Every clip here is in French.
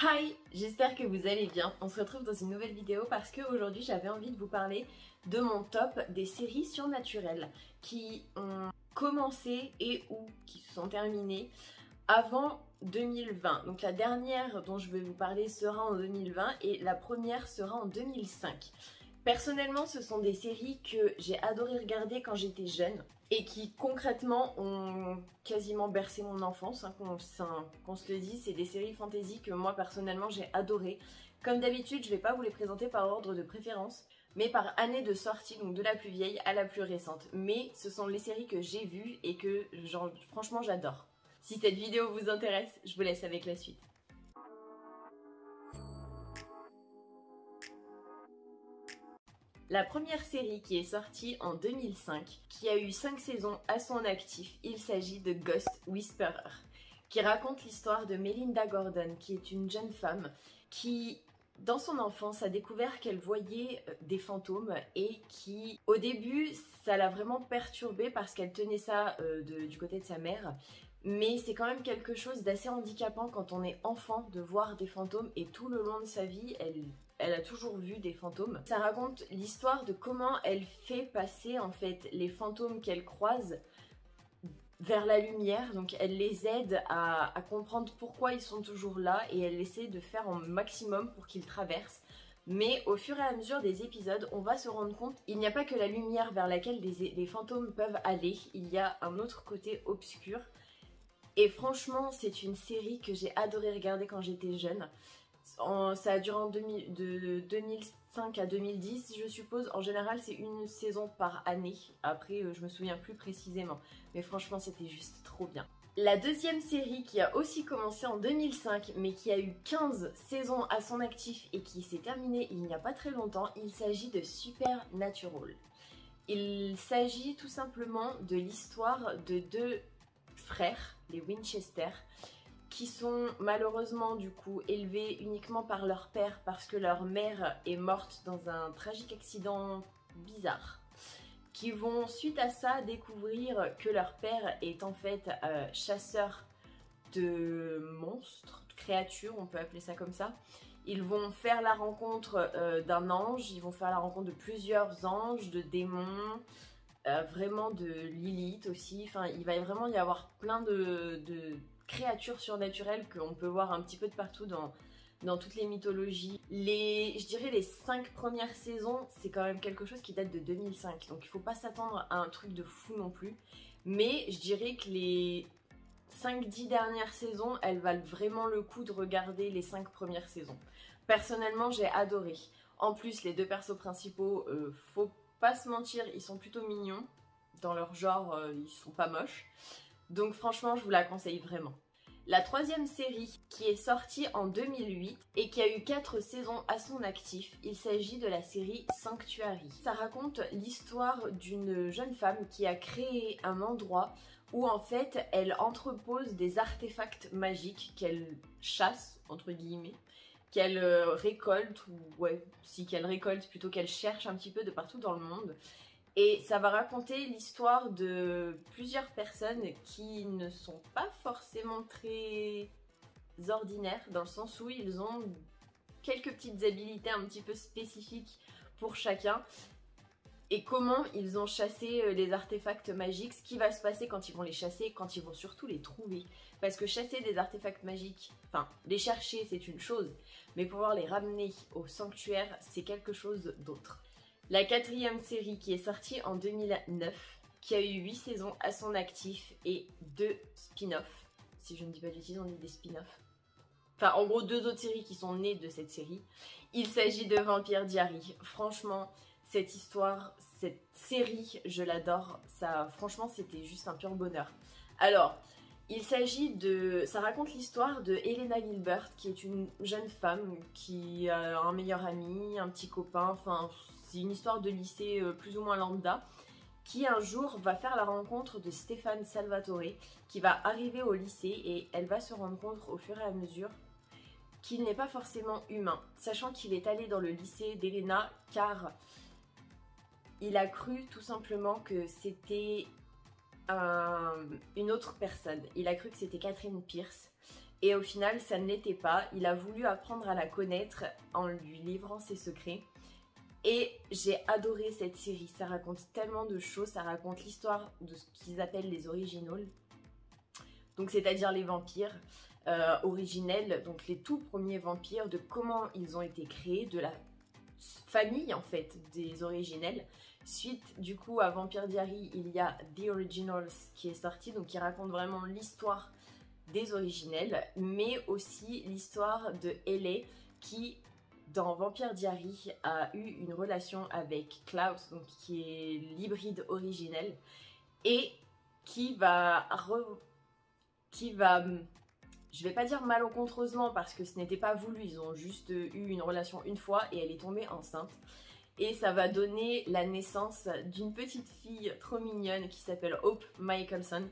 Hi, j'espère que vous allez bien. On se retrouve dans une nouvelle vidéo parce qu'aujourd'hui j'avais envie de vous parler de mon top des séries surnaturelles qui ont commencé et ou qui se sont terminées avant 2020. Donc la dernière dont je vais vous parler sera en 2020 et la première sera en 2005. Personnellement, ce sont des séries que j'ai adoré regarder quand j'étais jeune et qui concrètement ont quasiment bercé mon enfance, qu'on se le dise. C'est des séries fantasy que moi personnellement j'ai adoré. Comme d'habitude, je vais pas vous les présenter par ordre de préférence, mais par année de sortie, donc de la plus vieille à la plus récente. Mais ce sont les séries que j'ai vues et que franchement j'adore. Si cette vidéo vous intéresse, je vous laisse avec la suite. La première série qui est sortie en 2005, qui a eu 5 saisons à son actif, il s'agit de Ghost Whisperer, qui raconte l'histoire de Melinda Gordon, qui est une jeune femme qui, dans son enfance, a découvert qu'elle voyait des fantômes et qui, au début, ça l'a vraiment perturbée parce qu'elle tenait ça du côté de sa mère. Mais c'est quand même quelque chose d'assez handicapant quand on est enfant de voir des fantômes et tout le long de sa vie, elle a toujours vu des fantômes. Ça raconte l'histoire de comment elle fait passer en fait les fantômes qu'elle croise vers la lumière. Donc elle les aide à comprendre pourquoi ils sont toujours là et elle essaie de faire un maximum pour qu'ils traversent. Mais au fur et à mesure des épisodes, on va se rendre compte qu'il n'y a pas que la lumière vers laquelle les fantômes peuvent aller, il y a un autre côté obscur. Et franchement, c'est une série que j'ai adoré regarder quand j'étais jeune. Ça a duré de 2005 à 2010, je suppose. En général, c'est une saison par année. Après, je me souviens plus précisément. Mais franchement, c'était juste trop bien. La deuxième série qui a aussi commencé en 2005, mais qui a eu 15 saisons à son actif et qui s'est terminée il n'y a pas très longtemps, il s'agit de Supernatural. Il s'agit tout simplement de l'histoire de deux frères, les Winchester, qui sont malheureusement du coup élevés uniquement par leur père parce que leur mère est morte dans un tragique accident bizarre, qui vont suite à ça découvrir que leur père est en fait chasseur de monstres, de créatures, on peut appeler ça comme ça. Ils vont faire la rencontre d'un ange, ils vont faire la rencontre de plusieurs anges, de démons, vraiment de Lilith aussi. Enfin, il va vraiment y avoir plein de créatures surnaturelles qu'on peut voir un petit peu de partout dans toutes les mythologies. Je dirais les 5 premières saisons, c'est quand même quelque chose qui date de 2005. Donc il faut pas s'attendre à un truc de fou non plus. Mais je dirais que les 5-10 dernières saisons, elles valent vraiment le coup de regarder les 5 premières saisons. Personnellement, j'ai adoré. En plus, les deux persos principaux, faut pas se mentir, ils sont plutôt mignons. Dans leur genre, ils sont pas moches. Donc franchement, je vous la conseille vraiment. La troisième série qui est sortie en 2008 et qui a eu 4 saisons à son actif, il s'agit de la série Sanctuary. Ça raconte l'histoire d'une jeune femme qui a créé un endroit où en fait elle entrepose des artefacts magiques qu'elle chasse, entre guillemets, qu'elle récolte, ou ouais, si qu'elle récolte plutôt qu'elle cherche un petit peu de partout dans le monde. Et ça va raconter l'histoire de plusieurs personnes qui ne sont pas forcément très ordinaires, dans le sens où ils ont quelques petites habilités un petit peu spécifiques pour chacun. Et comment ils ont chassé les artefacts magiques, ce qui va se passer quand ils vont les chasser, quand ils vont surtout les trouver. Parce que chasser des artefacts magiques, enfin les chercher c'est une chose, mais pouvoir les ramener au sanctuaire c'est quelque chose d'autre. La quatrième série qui est sortie en 2009, qui a eu 8 saisons à son actif et 2 spin-offs. Si je ne dis pas de bêtises, on dit des spin-offs. Enfin, en gros, 2 autres séries qui sont nées de cette série. Il s'agit de Vampire Diaries. Franchement, cette histoire, cette série, je l'adore. Ça, franchement, c'était juste un pur bonheur. Alors, ça raconte l'histoire de Elena Gilbert, qui est une jeune femme qui a un meilleur ami, un petit copain, enfin, c'est une histoire de lycée plus ou moins lambda, qui un jour va faire la rencontre de Stéphane Salvatore, qui va arriver au lycée et elle va se rendre compte au fur et à mesure qu'il n'est pas forcément humain, sachant qu'il est allé dans le lycée d'Elena car il a cru tout simplement que c'était une autre personne. Il a cru que c'était Catherine Pierce Et au final, ça ne l'était pas. Il a voulu apprendre à la connaître en lui livrant ses secrets. Et j'ai adoré cette série. Ça raconte tellement de choses. Ça raconte l'histoire de ce qu'ils appellent les originals. Donc c'est-à-dire les vampires originels. Donc les tout premiers vampires. De comment ils ont été créés. De la famille en fait des originels. Suite du coup à Vampire Diaries, il y a The Originals qui est sorti. Donc qui raconte vraiment l'histoire des originels, mais aussi l'histoire de Ellie qui, dans Vampire Diaries, a eu une relation avec Klaus, donc qui est l'hybride originel, et qui va, je vais pas dire malencontreusement parce que ce n'était pas voulu, ils ont juste eu une relation une fois et elle est tombée enceinte. Et ça va donner la naissance d'une petite fille trop mignonne qui s'appelle Hope Michelson,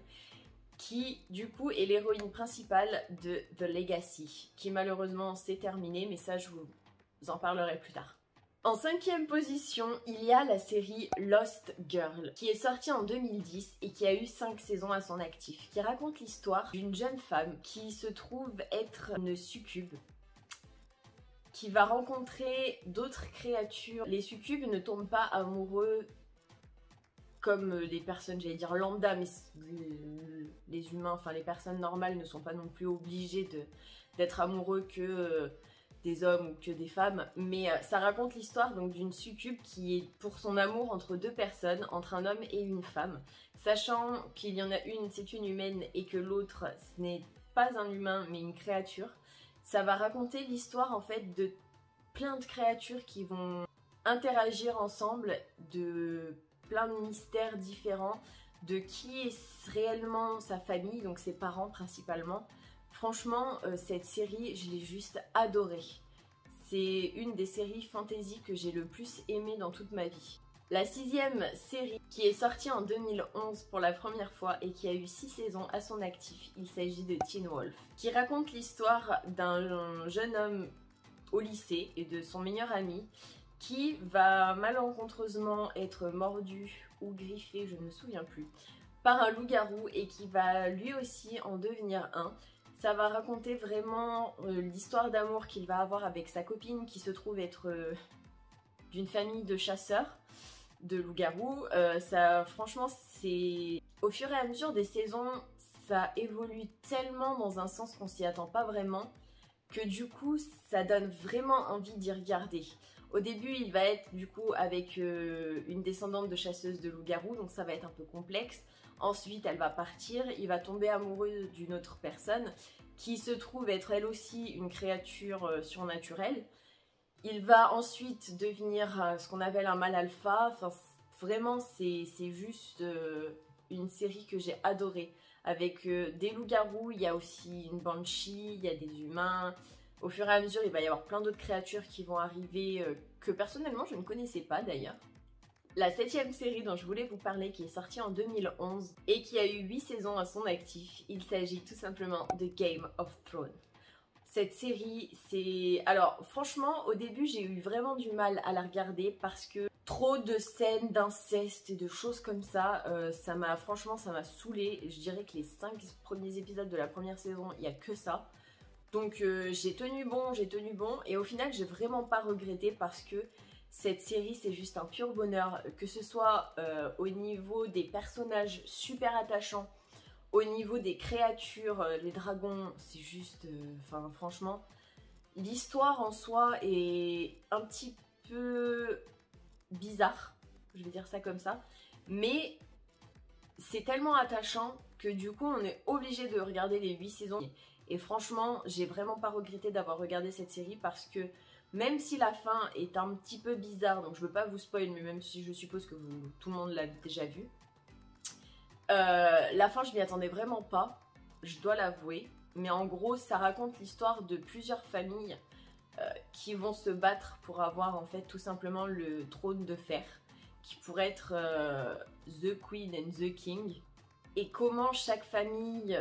qui du coup est l'héroïne principale de The Legacy, qui malheureusement s'est terminée, mais ça je vous en parlerai plus tard. En 5e position, il y a la série Lost Girl, qui est sortie en 2010 et qui a eu 5 saisons à son actif, qui raconte l'histoire d'une jeune femme qui se trouve être une succube, qui va rencontrer d'autres créatures. Les succubes ne tombent pas amoureux comme les personnes, j'allais dire lambda, mais les humains, enfin les personnes normales ne sont pas non plus obligées d'être amoureux que des hommes ou que des femmes. Mais ça raconte l'histoire donc d'une succube qui est pour son amour entre deux personnes, entre un homme et une femme. Sachant qu'il y en a une, c'est une humaine, et que l'autre, ce n'est pas un humain, mais une créature. Ça va raconter l'histoire en fait de plein de créatures qui vont interagir ensemble, de plein de mystères différents, de qui est réellement sa famille, donc ses parents principalement. Franchement, cette série, je l'ai juste adorée. C'est une des séries fantasy que j'ai le plus aimé dans toute ma vie. La 6e série, qui est sortie en 2011 pour la première fois et qui a eu 6 saisons à son actif, il s'agit de Teen Wolf, qui raconte l'histoire d'un jeune homme au lycée et de son meilleur ami qui va malencontreusement être mordu ou griffé, je ne me souviens plus, par un loup-garou et qui va lui aussi en devenir un. Ça va raconter vraiment l'histoire d'amour qu'il va avoir avec sa copine qui se trouve être d'une famille de chasseurs de loups-garous. Franchement, c'est au fur et à mesure des saisons, ça évolue tellement dans un sens qu'on s'y attend pas vraiment que du coup, ça donne vraiment envie d'y regarder. Au début, il va être du coup avec une descendante de chasseuse de loups-garous, donc ça va être un peu complexe. Ensuite, elle va partir, il va tomber amoureux d'une autre personne qui se trouve être elle aussi une créature surnaturelle. Il va ensuite devenir ce qu'on appelle un mâle alpha. Enfin, vraiment, c'est juste une série que j'ai adorée. Avec des loups-garous, il y a aussi une banshee, il y a des humains. Au fur et à mesure, il va y avoir plein d'autres créatures qui vont arriver que personnellement, je ne connaissais pas d'ailleurs. La 7e série dont je voulais vous parler, qui est sortie en 2011 et qui a eu 8 saisons à son actif, il s'agit tout simplement de Game of Thrones. Cette série, c'est... Alors, franchement, au début, j'ai eu vraiment du mal à la regarder parce que trop de scènes d'inceste et de choses comme ça, franchement, ça m'a saoulée. Je dirais que les 5 premiers épisodes de la première saison, il n'y a que ça. Donc, j'ai tenu bon, et au final, j'ai vraiment pas regretté parce que cette série, c'est juste un pur bonheur, que ce soit au niveau des personnages super attachants, au niveau des créatures, les dragons, c'est juste... Enfin, franchement, l'histoire en soi est un petit peu bizarre, je vais dire ça comme ça, mais c'est tellement attachant que du coup, on est obligé de regarder les 8 saisons. Et franchement, j'ai vraiment pas regretté d'avoir regardé cette série parce que même si la fin est un petit peu bizarre, donc je veux pas vous spoil, mais même si je suppose que tout le monde l'a déjà vu, la fin, je m'y attendais vraiment pas, je dois l'avouer. Mais en gros, ça raconte l'histoire de plusieurs familles qui vont se battre pour avoir en fait tout simplement le trône de fer, qui pourrait être The Queen and the King. Et comment chaque famille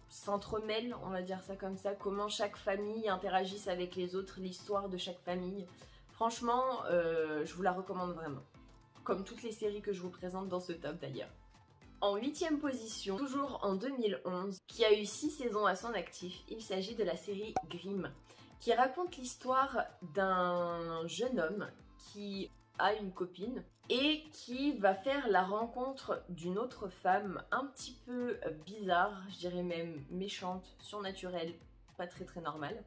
s'entremêle, on va dire ça comme ça, comment chaque famille interagisse avec les autres, l'histoire de chaque famille. Franchement, je vous la recommande vraiment. Comme toutes les séries que je vous présente dans ce top d'ailleurs. En 8e position, toujours en 2011, qui a eu 6 saisons à son actif, il s'agit de la série Grimm, qui raconte l'histoire d'un jeune homme qui a une copine et qui va faire la rencontre d'une autre femme un petit peu bizarre, je dirais même méchante, surnaturelle, pas très très normale.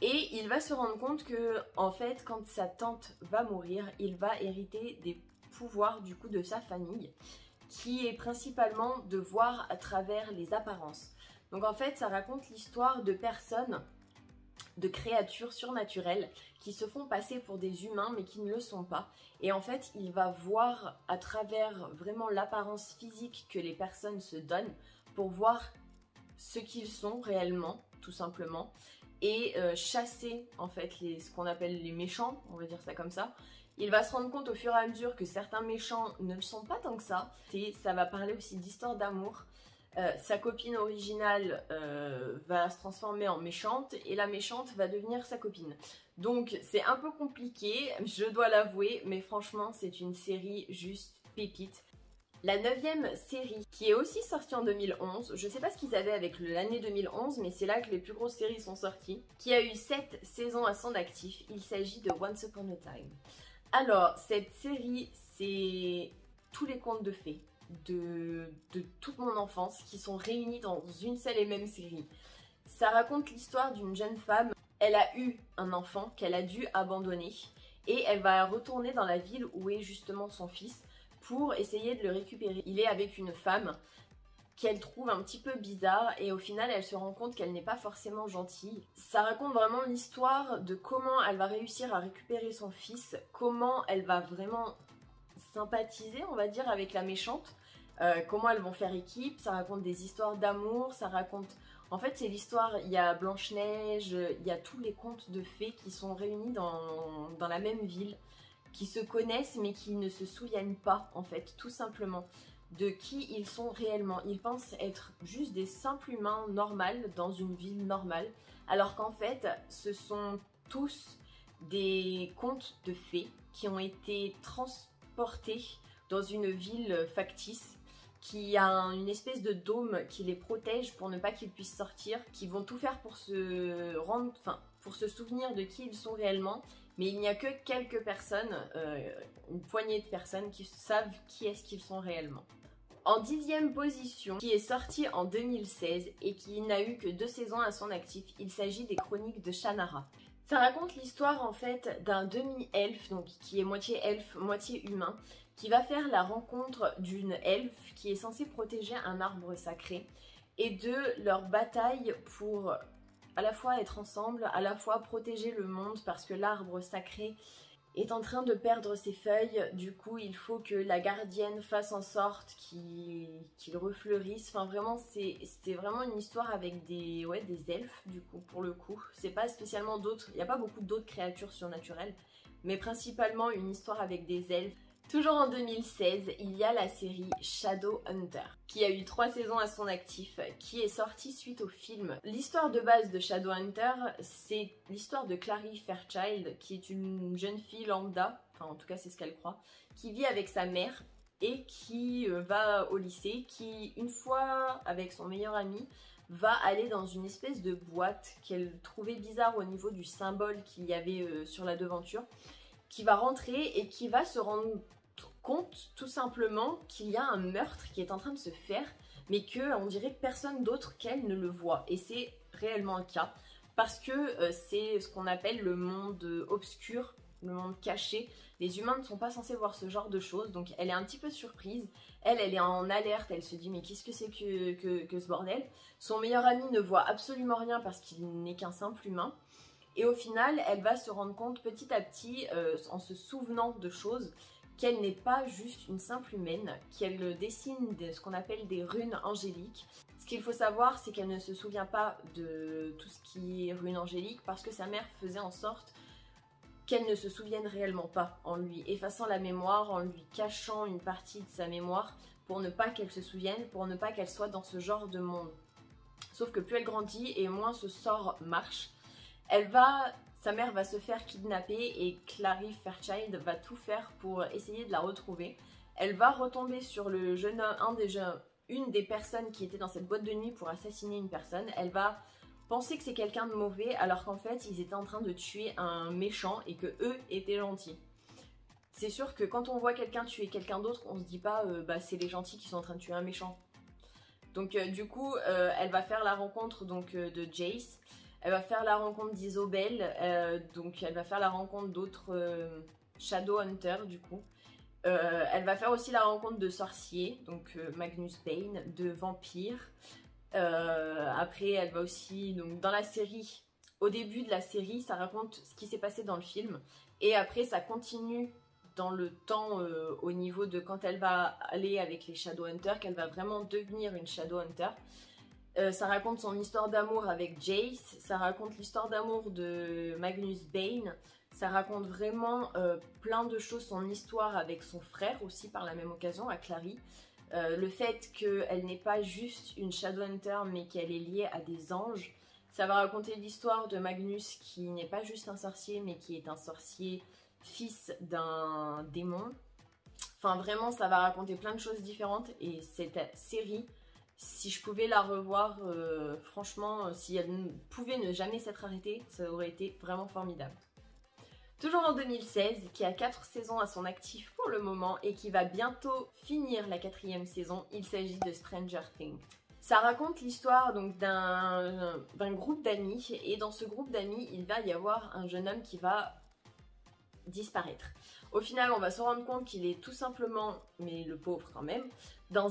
Et il va se rendre compte que, en fait, quand sa tante va mourir, il va hériter des pouvoirs du coup de sa famille, qui est principalement de voir à travers les apparences. Donc en fait, ça raconte l'histoire de personnes, de créatures surnaturelles qui se font passer pour des humains mais qui ne le sont pas. Et en fait, il va voir à travers vraiment l'apparence physique que les personnes se donnent pour voir ce qu'ils sont réellement, tout simplement, et chasser en fait ce qu'on appelle les méchants, on va dire ça comme ça. Il va se rendre compte au fur et à mesure que certains méchants ne le sont pas tant que ça. Et ça va parler aussi d'histoire d'amour. Sa copine originale va se transformer en méchante et la méchante va devenir sa copine. Donc c'est un peu compliqué, je dois l'avouer, mais franchement c'est une série juste pépite. La 9e série, qui est aussi sortie en 2011, je sais pas ce qu'ils avaient avec l'année 2011, mais c'est là que les plus grosses séries sont sorties, qui a eu 7 saisons à son actif, il s'agit de Once Upon a Time. Alors, cette série, c'est tous les contes de fées de toute mon enfance qui sont réunis dans une seule et même série. Ça raconte l'histoire d'une jeune femme, elle a eu un enfant qu'elle a dû abandonner et elle va retourner dans la ville où est justement son fils pour essayer de le récupérer. Il est avec une femme qu'elle trouve un petit peu bizarre et au final elle se rend compte qu'elle n'est pas forcément gentille. Ça raconte vraiment l'histoire de comment elle va réussir à récupérer son fils, comment elle va vraiment sympathiser on va dire avec la méchante, comment elles vont faire équipe. Ça raconte des histoires d'amour, ça raconte... En fait c'est l'histoire, il y a Blanche-Neige, il y a tous les contes de fées qui sont réunis dans la même ville, qui se connaissent mais qui ne se souviennent pas en fait, tout simplement, de qui ils sont réellement. Ils pensent être juste des simples humains normaux dans une ville normale, alors qu'en fait ce sont tous des contes de fées qui ont été transportés dans une ville factice qui a une espèce de dôme qui les protège pour ne pas qu'ils puissent sortir, qui vont tout faire pour pour se souvenir de qui ils sont réellement. Mais il n'y a que quelques personnes, une poignée de personnes qui savent qui est-ce qu'ils sont réellement. En 10e position, qui est sortie en 2016 et qui n'a eu que 2 saisons à son actif, il s'agit des Chroniques de Shannara. Ça raconte l'histoire en fait d'un demi-elfe, donc qui est moitié elfe, moitié humain, qui va faire la rencontre d'une elfe qui est censée protéger un arbre sacré et de leur bataille pour à la fois être ensemble, à la fois protéger le monde parce que l'arbre sacré est en train de perdre ses feuilles. Du coup il faut que la gardienne fasse en sorte qu'il refleurisse. Enfin vraiment c'était vraiment une histoire avec des elfes du coup pour le coup. C'est pas spécialement d'autres, il n'y a pas beaucoup d'autres créatures surnaturelles, mais principalement une histoire avec des elfes. Toujours en 2016, il y a la série Shadowhunter, qui a eu 3 saisons à son actif, qui est sortie suite au film. L'histoire de base de Shadowhunter, c'est l'histoire de Clary Fairchild, qui est une jeune fille lambda, enfin en tout cas c'est ce qu'elle croit, qui vit avec sa mère et qui va au lycée, qui une fois avec son meilleur ami, va aller dans une espèce de boîte qu'elle trouvait bizarre au niveau du symbole qu'il y avait sur la devanture, qui va rentrer et qui va se rendre compte tout simplement qu'il y a un meurtre qui est en train de se faire, mais que on dirait que personne d'autre qu'elle ne le voit. Et c'est réellement le cas, parce que c'est ce qu'on appelle le monde obscur, le monde caché. Les humains ne sont pas censés voir ce genre de choses, donc elle est un petit peu surprise. Elle est en alerte, elle se dit mais qu'est-ce que c'est que ce bordel. Son meilleur ami ne voit absolument rien parce qu'il n'est qu'un simple humain. Et au final, elle va se rendre compte petit à petit, en se souvenant de choses, qu'elle n'est pas juste une simple humaine, qu'elle dessine ce qu'on appelle des runes angéliques. Ce qu'il faut savoir, c'est qu'elle ne se souvient pas de tout ce qui est runes angéliques parce que sa mère faisait en sorte qu'elle ne se souvienne réellement pas, en lui effaçant la mémoire, en lui cachant une partie de sa mémoire pour ne pas qu'elle se souvienne, pour ne pas qu'elle soit dans ce genre de monde. Sauf que plus elle grandit et moins ce sort marche. Sa mère va se faire kidnapper et Clary Fairchild va tout faire pour essayer de la retrouver. elle va retomber sur le jeune homme, une des personnes qui était dans cette boîte de nuit pour assassiner une personne. Elle va penser que c'est quelqu'un de mauvais alors qu'en fait ils étaient en train de tuer un méchant et que eux étaient gentils. C'est sûr que quand on voit quelqu'un tuer quelqu'un d'autre, on se dit pas bah c'est les gentils qui sont en train de tuer un méchant. Donc du coup elle va faire la rencontre donc, de Jace, elle va faire la rencontre d'Isobel, donc elle va faire la rencontre d'autres Shadowhunters du coup. Elle va faire aussi la rencontre de sorciers, donc Magnus Bane, de vampires. Après elle va aussi, donc dans la série, au début de la série ça raconte ce qui s'est passé dans le film et après ça continue dans le temps au niveau de quand elle va aller avec les Shadowhunters, qu'elle va vraiment devenir une Shadowhunter. Ça raconte son histoire d'amour avec Jace, ça raconte l'histoire d'amour de Magnus Bane, ça raconte vraiment plein de choses, son histoire avec son frère aussi par la même occasion, à Clary. Le fait qu'elle n'est pas juste une Shadowhunter mais qu'elle est liée à des anges. Ça va raconter l'histoire de Magnus qui n'est pas juste un sorcier mais qui est un sorcier fils d'un démon. Enfin vraiment ça va raconter plein de choses différentes et cette série, si je pouvais la revoir, franchement si elle pouvait ne jamais s'être arrêtée, ça aurait été vraiment formidable. Toujours en 2016, qui a 4 saisons à son actif pour le moment et qui va bientôt finir la 4e saison, il s'agit de Stranger Things. Ça raconte l'histoire donc d'un groupe d'amis et dans ce groupe d'amis, il va y avoir un jeune homme qui va disparaître. Au final, on va se rendre compte qu'il est tout simplement, mais le pauvre quand même, dans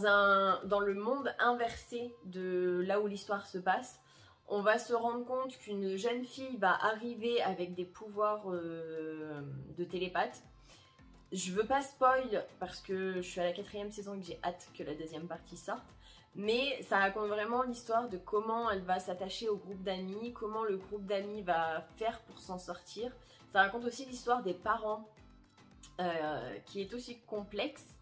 le monde inversé de là où l'histoire se passe. On va se rendre compte qu'une jeune fille va arriver avec des pouvoirs de télépathe. Je veux pas spoil parce que je suis à la 4e saison et que j'ai hâte que la 2e partie sorte. Mais ça raconte vraiment l'histoire de comment elle va s'attacher au groupe d'amis, comment le groupe d'amis va faire pour s'en sortir. Ça raconte aussi l'histoire des parents qui est aussi complexe.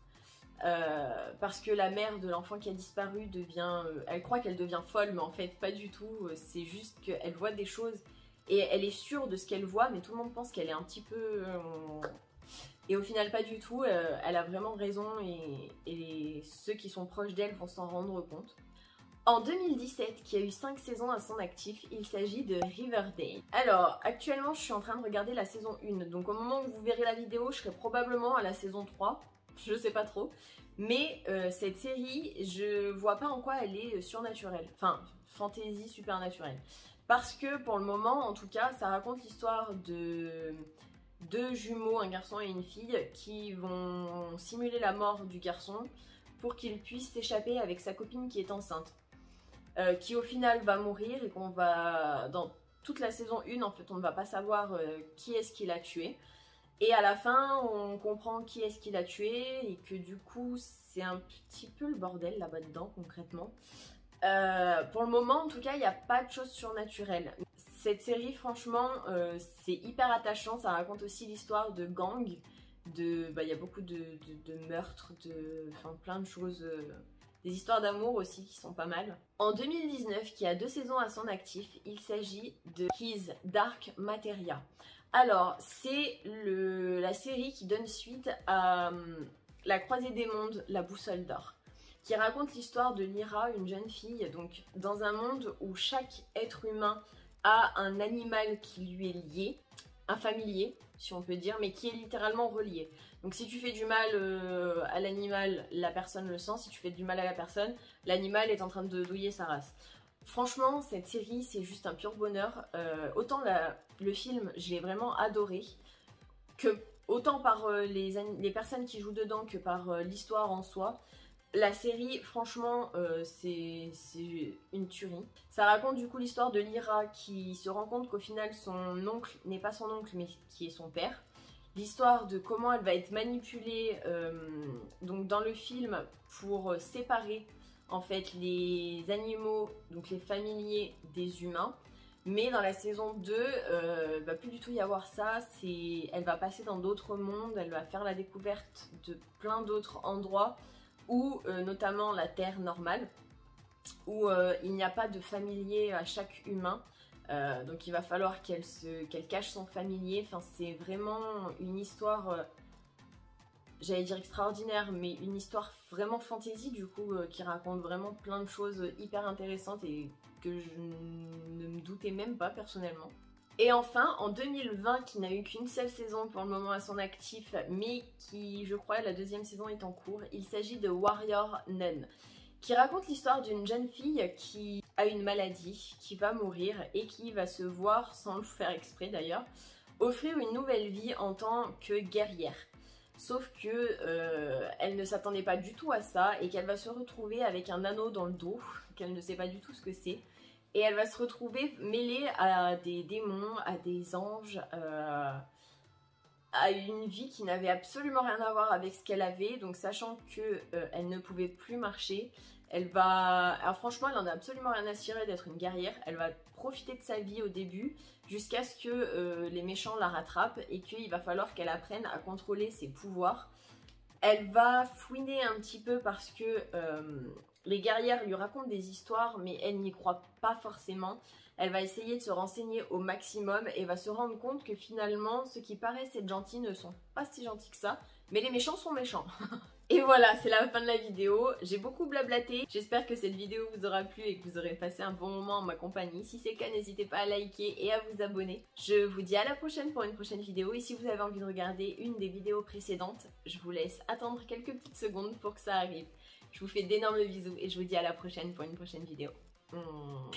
Parce que la mère de l'enfant qui a disparu devient... elle croit qu'elle devient folle, mais en fait pas du tout. C'est juste qu'elle voit des choses et elle est sûre de ce qu'elle voit, mais tout le monde pense qu'elle est un petit peu... et au final pas du tout, elle a vraiment raison et ceux qui sont proches d'elle vont s'en rendre compte. En 2017, qui a eu 5 saisons à son actif, il s'agit de Riverdale. Alors, actuellement je suis en train de regarder la saison 1, donc au moment où vous verrez la vidéo, je serai probablement à la saison 3. Je sais pas trop, mais cette série, je vois pas en quoi elle est surnaturelle, enfin fantasy supernaturelle. Parce que pour le moment, en tout cas, ça raconte l'histoire de deux jumeaux, un garçon et une fille, qui vont simuler la mort du garçon pour qu'il puisse s'échapper avec sa copine qui est enceinte. Qui au final va mourir et qu'on va, dans toute la saison 1, en fait, on ne va pas savoir qui est-ce qui l'a tué. Et à la fin, on comprend qui est-ce qui l'a tué et que du coup, c'est un petit peu le bordel là-bas dedans, concrètement. Pour le moment, en tout cas, il n'y a pas de choses surnaturelles. Cette série, franchement, c'est hyper attachant. Ça raconte aussi l'histoire de gangs. Il y a beaucoup de meurtres, enfin plein de choses. Des histoires d'amour aussi qui sont pas mal. En 2019, qui a 2 saisons à son actif, il s'agit de His Dark Materia. Alors, c'est la série qui donne suite à La Croisée des Mondes, La Boussole d'Or, qui raconte l'histoire de Lyra, une jeune fille, donc dans un monde où chaque être humain a un animal qui lui est lié, un familier, si on peut dire, mais qui est littéralement relié. Donc si tu fais du mal à l'animal, la personne le sent. Si tu fais du mal à la personne, l'animal est en train de douiller sa race. Franchement, cette série, c'est juste un pur bonheur. Autant le film, je l'ai vraiment adoré, autant par les personnes qui jouent dedans que par l'histoire en soi. La série, franchement, c'est une tuerie. Ça raconte du coup l'histoire de Lyra qui se rend compte qu'au final, son oncle n'est pas son oncle, mais qui est son père. L'histoire de comment elle va être manipulée donc dans le film pour séparer en fait les animaux, donc les familiers des humains. Mais dans la saison 2, va plus du tout y avoir ça. Elle va passer dans d'autres mondes, elle va faire la découverte de plein d'autres endroits où notamment la Terre normale, où il n'y a pas de familier à chaque humain. Donc il va falloir qu'elle cache son familier. Enfin, c'est vraiment une histoire... j'allais dire extraordinaire, mais une histoire vraiment fantasy du coup, qui raconte vraiment plein de choses hyper intéressantes et que je ne me doutais même pas personnellement. Et enfin, en 2020, qui n'a eu qu'une seule saison pour le moment à son actif, mais qui, je crois, la deuxième saison est en cours, il s'agit de Warrior Nun, qui raconte l'histoire d'une jeune fille qui a une maladie, qui va mourir et qui va se voir, sans le faire exprès d'ailleurs, offrir une nouvelle vie en tant que guerrière. Sauf que elle ne s'attendait pas du tout à ça et qu'elle va se retrouver avec un anneau dans le dos, qu'elle ne sait pas du tout ce que c'est. Et elle va se retrouver mêlée à des démons, à des anges, à une vie qui n'avait absolument rien à voir avec ce qu'elle avait. Donc sachant qu'elle ne pouvait plus marcher, elle va... Alors franchement, elle en a absolument rien à cirer d'être une guerrière. Elle va profiter de sa vie au début jusqu'à ce que les méchants la rattrapent et qu'il va falloir qu'elle apprenne à contrôler ses pouvoirs. Elle va fouiner un petit peu parce que les guerrières lui racontent des histoires, mais elle n'y croit pas forcément. Elle va essayer de se renseigner au maximum et va se rendre compte que finalement, ceux qui paraissent être gentils ne sont pas si gentils que ça, mais les méchants sont méchants. Et voilà, c'est la fin de la vidéo. J'ai beaucoup blablaté. J'espère que cette vidéo vous aura plu et que vous aurez passé un bon moment en ma compagnie. Si c'est le cas, n'hésitez pas à liker et à vous abonner. Je vous dis à la prochaine pour une prochaine vidéo. Et si vous avez envie de regarder une des vidéos précédentes, je vous laisse attendre quelques petites secondes pour que ça arrive. Je vous fais d'énormes bisous et je vous dis à la prochaine pour une prochaine vidéo. Mouah.